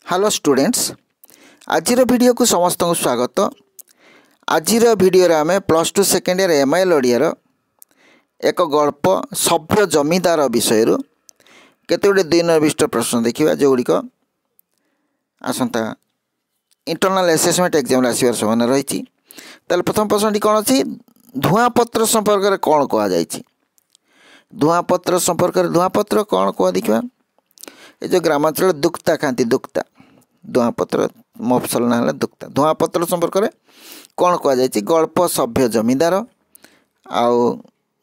Hello students आजिर video को समस्त को स्वागत। आजिर वीडियो आम plus two second year MIL Odiyar एक गल्प सभ्य जमीदार विषय केते गुड़े 2 नंबर विशिष्ट प्रश्न देखा जो गुड़िक आसंता इंटरनल असेसमेंट एग्जाम आसबार संभावना रही। प्रथम प्रश्नटी कौन अच्छी धुआपत्र संपर्क में कौन कहुई धुआपत्र संपर्क में धुआपत्र कौन कह देखा ये जो ग्रामांचल दुक्ता खाती दुक्ता धुआपत्र मफसल ना दुक्ता धुआपत्र संपर्क में कौन कहुई गल्प सभ्य जमीदार आउ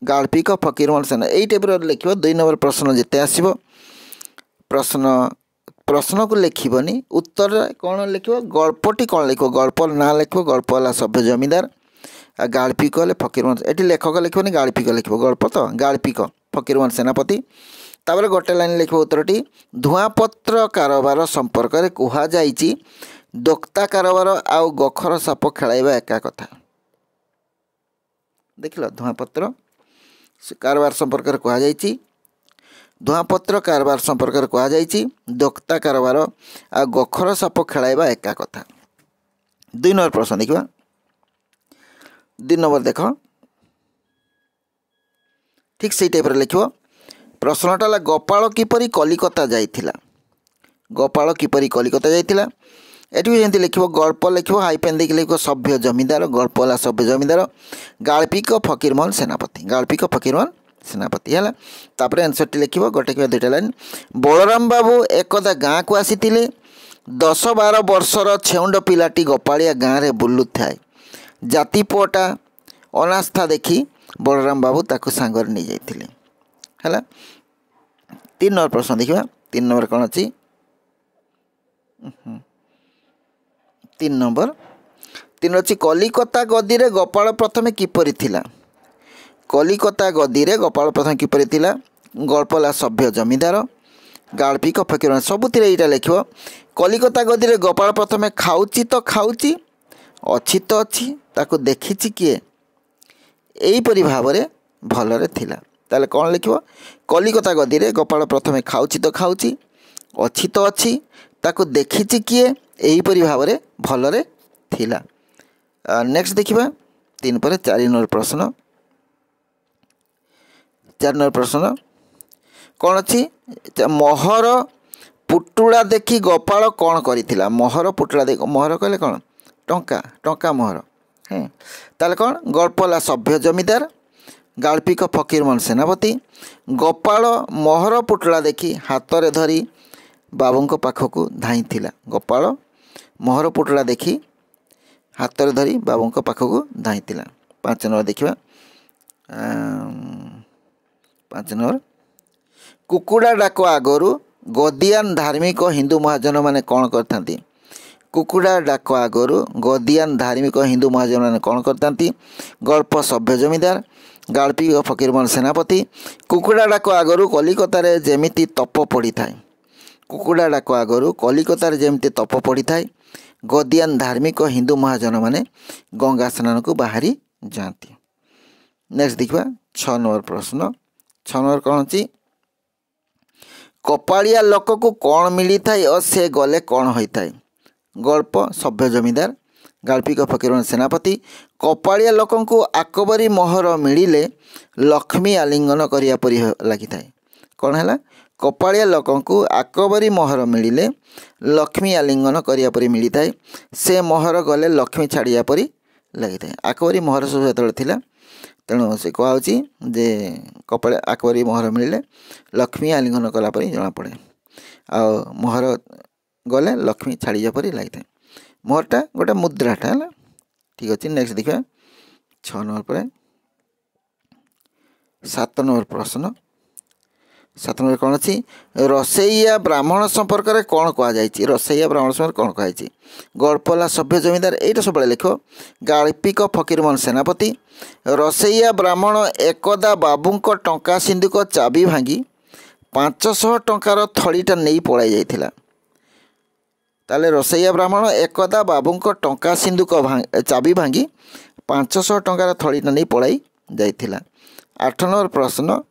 गाल्पिक फकीरमोहन सेना यही टाइप लिख 2 नंबर प्रश्न जिते आसो प्रश्न को लिखनी उत्तर कौन लिख गल्पटी कौन लिख गल्प ना लिख गल्प वाला सभ्य जमीदार आ गाल्पिक हेल्ले फकीरमोहन ये लेखक लिखनी गाल्पिक लिख गल्प तो गाल्पिक फकीरमोहन सेनापति तापर गोटे लाइन लिख उत्तरटी धुआपत्र कारोबार संपर्क में कहुई दोक्ता कारोबार आउ गखर साप खेलाइबा एका कथा। देख लो धुआपत्र कारोबार संपर्क में कहुई धुआपत्र कारोबार संपर्क में कहुई दोक्ता कारोबार आ गखर साप खेलाइबा एका कथा। 2 नंबर प्रश्न देखा 2 नंबर देख ठीक से टाइप लिख प्रश्नटा है गोपाल किपरि कलिकता जाइथिला गोपाल किपरि कलिकता जाइथिला एटी भी जमी लिख गल्प लिख हाइपेन देख लिख सभ्य जमीदार गल्प वाला सभ्य जमीदार गाल्पिक फकीरमोहन सेनापति गाल्पिक फकीरमोहन सेनापति है। तापर आंसर टी लिख गोटे कि 2टा लाइन बलराम बाबू एकदा गाँ को आसी 10-12 वर्षर छेउंड पिलाटी गोपालिया गाँव में बुलू थाए जाति पुअटा अनास्था देखी बलराम बाबू ताकू सांगर नहीं जाइथिले है। 3 नंबर प्रश्न देखा 3 नंबर कौन अच्छी 3 नंबर अच्छी कलिकता गदी रे गोपाल प्रथमे किपरि थिला कलिकता गदी रे गोपाल प्रथमे किपरि थिला गल्पला सभ्य जमीदार गाल्पिक फकीर सबुथिरे एटा लिख कलिकता गदी रे गोपाल प्रथमे खाउची तो खाउची अच्छी तो अच्छी ताकू देखिछि किए एहीपरि भाव में भलरे थिला ताले कौन लिख कलिकता गदी रे गोपाल प्रथमे खाउची तो खाउची अच्छी तो अच्छी ताकू देखिछि किए एहीपरि भाव में भलरे थिला। नेक्स्ट देखिबा 3 पर 4 नंबर प्रश्न 4 नंबर प्रश्न कौन अच्छी मोहर पुटुड़ा देखी गोपाल कौन करिथिला मोहर पुटुड़ा देख मोहर कहले कौन टंका टंका मोहर है ताले कौन गल्पला सभ्य जमीदार गाल्पिक फकीरमोहन सेनापति गोपाल मोहर पुटुड़ा देखी हाथ में धरी बाबू पाखक धाई गोपाल मोहर पुटुड़ा देखी हाथ में धरी बाबू पाखक धाई 5 नंबर देखा 5 नंबर कुकुड़ा डाक आगरू गदियान धार्मिक हिंदू महाजन माने कौन करथांती कुकुड़ा डाक आगरू गदियान धार्मिक हिंदू महाजन माने कौन करथांती गल्प सभ्य जमीदार गाल्पिक फकीरमोहन सेनापति कुकुड़ा डाक आगरू कलिकतार जेमिति तप पड़ी थाए कुकुड़ा डाक आगरू कलिकतार जेमिति तप पड़ी थाए गदियान धार्मिक हिंदू महाजन माने गंगा स्नान को बाहरी जाती। नेक्स्ट देखा 6 नंबर प्रश्न 6 नंबर कौन अच्छी कपाड़िया लोक को कौन मिली थाए और से गले कौन होता है गल्प सभ्य जमीदार गाल्पिक फकीरमोहन सेनापति कपाड़िया लोक को आकबरी मोहर मिले लक्ष्मी आलिंगन करिया परि लगी थाए कौन है कपाड़िया लोक को आकबरी मोहर मिले लक्ष्मी आलिंगन करिया परि मिली थाए से मोहर गले लक्ष्मी छाड़िया परि लगी थाए आकबरी मोहर सब जो थिला तेणु से कहुची जे कपाड़ आकबरी मोहर मिले लक्ष्मी आलिंगन कला परि जना पड़े आ मोहर गले लक्ष्मी छाड़िया परि लगी थाए मोहरटा गोटे मुद्राटा है ठीक अच्छे। नेक्स्ट देखा 6 नंबर पर 7 नंबर प्रश्न 7 नंबर कौन अच्छी रसैया ब्राह्मण संपर्क में कौन कहुई रसैया ब्राह्मण संपर्क कौन कहुई गल्पला सभ्य जमीदार यहीटा सब लिख गाल्पिक फकीरमोहन सेनापति रसैया ब्राह्मण एकदा बाबूंक टंका सिंधुक चाबी भांगी 500 टंकार थलीटा नहीं पलाई जाइथिला ताले रसैया ब्राह्मण एकदा बाबूंक टंका सिंधुक चाबी भांगी 500 टंकार थलीटा नहीं पलाई जाइथिला। 8 नंबर प्रश्न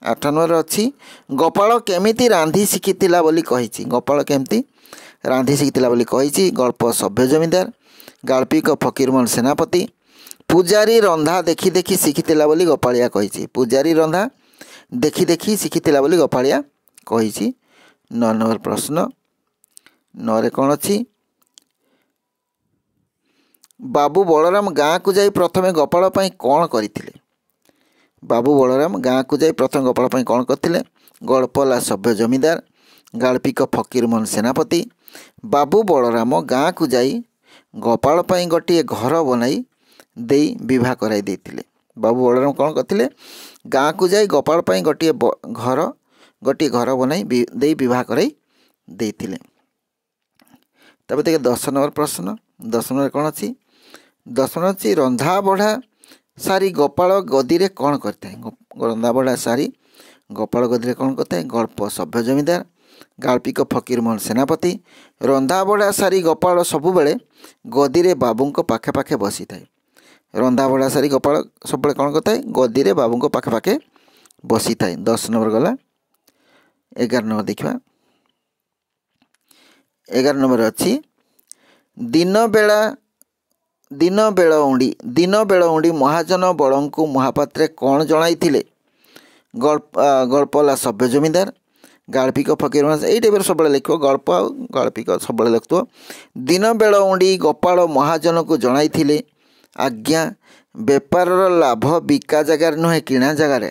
8 नंबर अच्छी गोपाल केमिति रांधि शिखिथिला बोली कहिछि गोपाल केमिति ରାନ୍ଧି ଶିଖିଥିଲା ବୋଲି କହିଛି। ଗଳ୍ପ ସଭ୍ୟ ଜମିଦାର। ଗାଳ୍ପିକ ଫକୀରମୋହନ ସେନାପତି। ପୂଜାରୀ ରନ୍ଧା ଦେଖି ଦେଖି ଶିଖିଥିଲା ବୋଲି ଗୋପାଳିଆ କହିଛି। ପୂଜାରୀ ରନ୍ଧା ଦେଖି ଦେଖି ଶିଖିଥିଲା ବୋଲି ଗୋପାଳିଆ କହିଛି। 9 ନମ୍ବର ପ୍ରଶ୍ନ। 9ରେ କ'ଣ ଅଛି? ବାବୁ ବଳରାମ ଗାଁକୁ ଯାଇ ପ୍ରଥମେ ଗୋପାଳ ପାଇଁ କ'ଣ କରିଥିଲେ? ବାବୁ ବଳରାମ ଗାଁକୁ ଯାଇ ପ୍ରଥମେ ଗୋପାଳ ପାଇଁ କ'ଣ କରିଥିଲେ? ଗଳ୍ପଲା ସଭ୍ୟ ଜମିଦାର। ଗାଳ୍ପିକ ଫକୀରମୋହନ ସେନାପତି। ବାବୁ ବଳରାମ ଗାଁକୁ ଯାଇ ଗୋପାଳ ପାଇଁ ଗୋଟିଏ ଘର ବନାଇ ଦେଇ ବିବାହ କରାଇ ଦେଇଥିଲେ। ବାବୁ ବଳରାମ କ'ଣ କରିଥିଲେ? ଗାଁକୁ ଯାଇ ଗୋପାଳ ପାଇଁ ଗୋଟିଏ ଘର ବନାଇ ଦେଇ ବିବାହ କରାଇ ଦେଇଥିଲେ। ତାପରେ ଦେଖେ 10 ନମ୍ବର ପ୍ରଶ୍ନ। 10 ନମ୍ବରରେ କ'ଣ ଅଛି? 10 ନମ୍ବର ଅଛି ରନ୍ଧା ବଢ଼ା ସାରି ଗୋପାଳ ଗଦିରେ କ'ଣ କରିଥାଏ? ରନ୍ଧା ବଢ଼ା ସାରି ଗୋପାଳ ଗଦିରେ କ'ଣ କରିଥାଏ? ଗଳ୍ପ ସଭ୍ୟ ଜମିଦାର। ଗାଳ୍ପିକ ଫକୀରମୋହନ ସେନାପତି। ରନ୍ଧା ବଢ଼ା ସାରି ଗୋପାଳ ସବୁବେଳେ ଗଦିରେ ବାବୁଙ୍କ ପାଖେ ପାଖେ ବସିଥାଏ। ରନ୍ଧା ବଢ଼ା ସାରି ଗୋପାଳ ସବୁବେଳେ କ'ଣ କରିଥାଏ? ଗଦିରେ ବାବୁଙ୍କ ପାଖେ ପାଖେ ବସିଥାଏ। 10 ନମ୍ବର ଗଲା। 11 ନମ୍ବର ଦେଖିବା। 11 ନମ୍ବରରେ ଅଛି ଦିନ ବେଳଉଣ୍ଡି ମହାଜନ ବଳଙ୍କୁ ମହାପାତ୍ରେ କ'ଣ ଜଣାଇଥିଲେ? ଗଳ୍ପଲା ସଭ୍ୟ ଜମିଦାର। ଗାଳ୍ପିକ ଫକୀରମୋହନ ଏଇ ଟାଇପ୍ର ସବୁବେଳେ ଲେଖିବ। ଗଳ୍ପ ଆଉ ଗାଳ୍ପିକ ସବୁବେଳେ ଲେଖୁଥିବ। ଦିନ ବେଳଉଣ୍ଡି ଗୋପାଳ ମହାଜନକୁ ଜଣାଇଥିଲେ, ଆଜ୍ଞା ବେପାରର ଲାଭ ବିକା ଜାଗାରେ ନୁହେଁ କିଣା ଜାଗାରେ।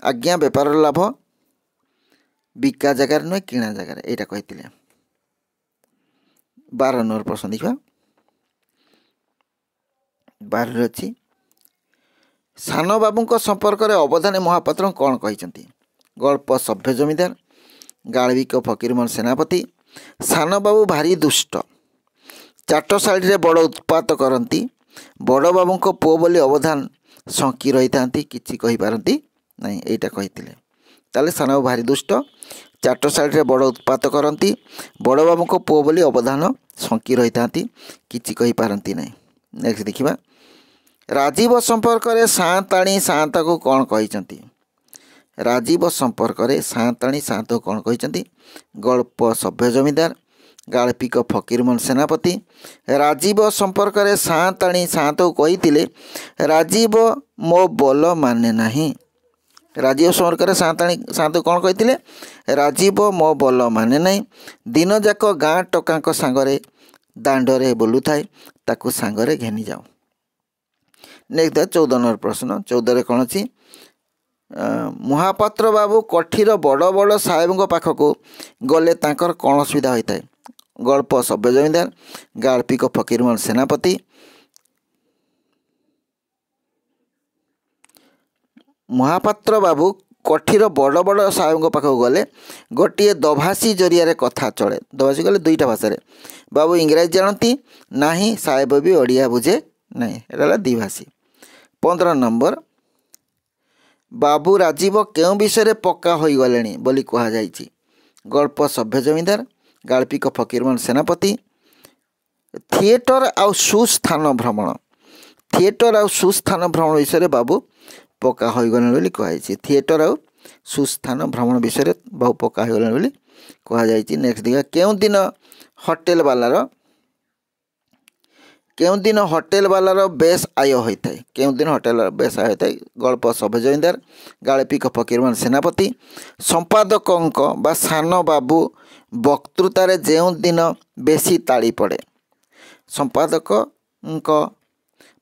ଆଜ୍ଞା ବେପାରର ଲାଭ ବିକା ଜାଗାରେ ନୁହେଁ କିଣା ଜାଗାରେ, ଏଇଟା କହିଥିଲେ। 12 ନମ୍ବର ପ୍ରଶ୍ନ ଦେଖିବା। 12ରେ ଅଛି ସାନ ବାବୁଙ୍କ ସମ୍ପର୍କରେ ଅବଧାନୀ ମହାପାତ୍ର କ'ଣ କହିଛନ୍ତି? ଗଳ୍ପ ସଭ୍ୟ ଜମିଦାର। ଗାଳ୍ପିକ ଫକୀରମୋହନ ସେନାପତି। ସାନ ବାବୁ ଭାରି ଦୁଷ୍ଟ, ଚାଟଶାଳୀରେ ବଡ଼ ଉତ୍ପାତ କରନ୍ତି, ବଡ଼ ବାବୁଙ୍କ ପୁଅ ବୋଲି ଅବଧାନ ଶଙ୍କି ରହିଥାନ୍ତି, କିଛି କହିପାରନ୍ତି ନାହିଁ, ଏଇଟା କହିଥିଲେ। ତାହେଲେ ସାନ ବାବୁ ଭାରି ଦୁଷ୍ଟ, ଚାଟଶାଳୀରେ ବଡ଼ ଉତ୍ପାତ କରନ୍ତି, ବଡ଼ ବାବୁଙ୍କ ପୁଅ ବୋଲି ଅବଧାନ ଶଙ୍କି ରହିଥାନ୍ତି, କିଛି କହିପାରନ୍ତି ନାହିଁ। ନେକ୍ସଟ ଦେଖିବା। ରାଜୀବ ସମ୍ପର୍କରେ ସାଆନ୍ତାଣୀ ସାଆନ୍ତକୁ କ'ଣ କହିଛନ୍ତି? ରାଜୀବ ସମ୍ପର୍କରେ ସାଆନ୍ତାଣୀ ସାଆନ୍ତକୁ କ'ଣ କହିଛନ୍ତି? ଗଳ୍ପ ସଭ୍ୟ ଜମିଦାର। ଗାଳ୍ପିକ ଫକୀରମୋହନ ସେନାପତି। ରାଜୀବ ସମ୍ପର୍କରେ ସାଆନ୍ତାଣୀ ସାଆନ୍ତକୁ କହିଥିଲେ, ରାଜୀବ ମୋ ବୋଲ ମାନେ ନାହିଁ। ରାଜୀବ ସମ୍ପର୍କରେ ସାଆନ୍ତାଣୀ ସାଆନ୍ତକୁ କ'ଣ କହିଥିଲେ? ରାଜୀବ ମୋ ବୋଲ ମାନେ ନାହିଁ, ଦିନଯାକ ଗାଁ ଟୋକାଙ୍କ ସାଙ୍ଗରେ ଦାଣ୍ଡରେ ବୁଲୁଥାଏ, ତାକୁ ସାଙ୍ଗରେ ଘେନିଯାଉ। ନେକ୍ସଟ 14 ନମ୍ବର ପ୍ରଶ୍ନ। 14ରେ କ'ଣ ଅଛି? ମହାପାତ୍ର ବାବୁ କୋଠିର ବଡ଼ ବଡ଼ ସାହେବଙ୍କ ପାଖକୁ ଗଲେ ତାଙ୍କର କ'ଣ ଅସୁବିଧା ହୋଇଥାଏ? ଗଳ୍ପ ସଭ୍ୟ ଜମିଦାର। ଗାଳ୍ପିକ ଫକୀରମୋହନ ସେନାପତି। ମହାପାତ୍ର ବାବୁ କୋଠିର ବଡ଼ ବଡ଼ ସାହେବଙ୍କ ପାଖକୁ ଗଲେ ଗୋଟିଏ ଦୋଭାଷୀ ଜରିଆରେ କଥା ଚଳେ। ଦୋଭାଷୀ ଗଲେ ଦୁଇଟା ଭାଷାରେ। ବାବୁ ଇଂରାଜୀ ଜାଣନ୍ତି ନାହିଁ, ସାହେବ ବି ଓଡ଼ିଆ ବୁଝେ ନାହିଁ, ଏଟା ହେଲା ଦ୍ୱିଭାଷୀ। 15 ନମ୍ବର। ବାବୁ ରାଜୀବ କେଉଁ ବିଷୟରେ ପକ୍କା ହୋଇଗଲେଣି ବୋଲି କୁହାଯାଇଛି? ଗଳ୍ପ ସଭ୍ୟ ଜମିଦାର। ଗାଳ୍ପିକ ଫକୀରମୋହନ ସେନାପତି। ଥିଏଟର ଆଉ ସୁସ୍ଥାନ ଭ୍ରମଣ। ଥିଏଟର ଆଉ ସୁସ୍ଥାନ ଭ୍ରମଣ ବିଷୟରେ ବାବୁ ପକ୍କା ହୋଇଗଲେଣି ବୋଲି କୁହାଯାଇଛି। ଥିଏଟର ଆଉ ସୁସ୍ଥାନ ଭ୍ରମଣ ବିଷୟରେ ବାବୁ ପକ୍କା ହୋଇଗଲେଣି ବୋଲି କୁହାଯାଇଛି। ନେକ୍ସଟ ଦେଖିବା। କେଉଁଦିନ ହୋଟେଲ ବାଲାର ବେଶ ଆୟ ହୋଇଥାଏ? କେଉଁଦିନ ହୋଟେଲ ବେଶ ଆୟ ହୋଇଥାଏ? ଗଳ୍ପ ସଭ୍ୟ ଜମିଦାର। ଗାଳ୍ପିକ ଫକୀରମୋହନ ସେନାପତି। ସମ୍ପାଦକଙ୍କ ବା ସାନ ବାବୁ ବକ୍ତୃତାରେ ଯେଉଁ ଦିନ ବେଶୀ ତାଳି ପଡ଼େ। ସମ୍ପାଦକଙ୍କ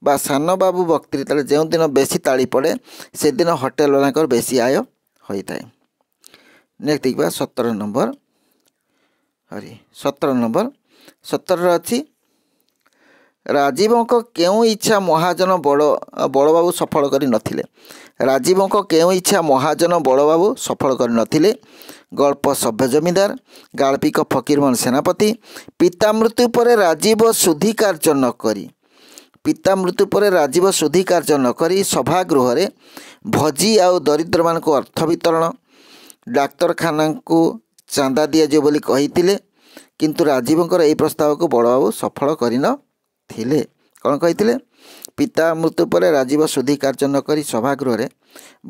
ବା ସାନ ବାବୁ ବକ୍ତୃତାରେ ଯେଉଁଦିନ ବେଶୀ ତାଳି ପଡ଼େ ସେଦିନ ହୋଟେଲ ବାଲାଙ୍କର ବେଶୀ ଆୟ ହୋଇଥାଏ। ନେକ୍ସଟ ଦେଖିବା 17 ନମ୍ବର। 17ରେ ଅଛି ରାଜୀବଙ୍କ କେଉଁ ଇଚ୍ଛା ମହାଜନ ବଡ଼ବାବୁ ସଫଳ କରି ନଥିଲେ? ରାଜୀବଙ୍କ କେଉଁ ଇଚ୍ଛା ମହାଜନ ବଡ଼ବାବୁ ସଫଳ କରି ନଥିଲେ? ଗଳ୍ପ ସଭ୍ୟ ଜମିଦାର। ଗାଳ୍ପିକ ଫକୀରମୋହନ ସେନାପତି। ପିତା ମୃତ୍ୟୁ ପରେ ରାଜୀବ ଶୁଦ୍ଧି କାର୍ଯ୍ୟ ନ କରି ସଭାଗୃହରେ ଭୋଜି ଆଉ ଦରିଦ୍ରମାନଙ୍କୁ ଅର୍ଥ ବିତରଣ, ଡାକ୍ତରଖାନାକୁ ଚାନ୍ଦା ଦିଆଯିବ ବୋଲି କହିଥିଲେ, କିନ୍ତୁ ରାଜୀବଙ୍କର ଏହି ପ୍ରସ୍ତାବକୁ ବଡ଼ବାବୁ ସଫଳ କରିନଥିଲେ। କ'ଣ କହିଥିଲେ? ପିତା ମୃତ୍ୟୁ ପରେ ରାଜୀବ ଶୁଦ୍ଧି କାର୍ଯ୍ୟ ନ କରି ସଭାଗୃହରେ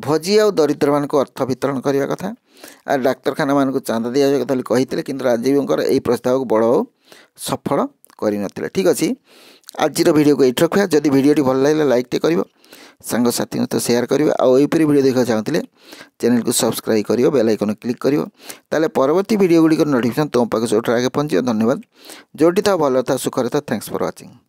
ଭୋଜି ଆଉ ଦରିଦ୍ରମାନଙ୍କୁ ଅର୍ଥ ବିତରଣ କରିବା କଥା, ଡାକ୍ତରଖାନା ମାନଙ୍କୁ ଚାନ୍ଦା ଦିଆଯିବା କଥା କହିଥିଲେ, କିନ୍ତୁ ରାଜୀବଙ୍କର ଏହି ପ୍ରସ୍ତାବକୁ ବଡ଼ ଆଉ ସଫଳ କରିନଥିଲେ। ଠିକ୍ ଅଛି, ଆଜିର ଭିଡ଼ିଓକୁ ଏଇଠି ରଖିବା। ଯଦି ଭିଡ଼ିଓଟି ଭଲ ଲାଗିଲା ଲାଇକ୍ଟେ କରିବ, ସାଙ୍ଗସାଥୀଙ୍କ ସହିତ ସେୟାର କରିବ, ଆଉ ଏହିପରି ଭିଡ଼ିଓ ଦେଖିବାକୁ ଚାହୁଁଥିଲେ ଚ୍ୟାନେଲକୁ ସବସ୍କ୍ରାଇବ୍ କରିବ, ବେଲ୍ ଆଇକନ୍ କ୍ଲିକ୍ କରିବ। ତାହେଲେ ପରବର୍ତ୍ତୀ ଭିଡ଼ିଓ ଗୁଡ଼ିକର ନୋଟିଫିକେସନ୍ ତୁମ ପାଖକୁ ସବୁଠାରୁ ଆଗେ ପହଞ୍ଚିବ। ଧନ୍ୟବାଦ। ଯେଉଁଠି ଥାଅ ଭଲ ଥାଅ ସୁଖରେ ଥାଅ। Thanks for watching.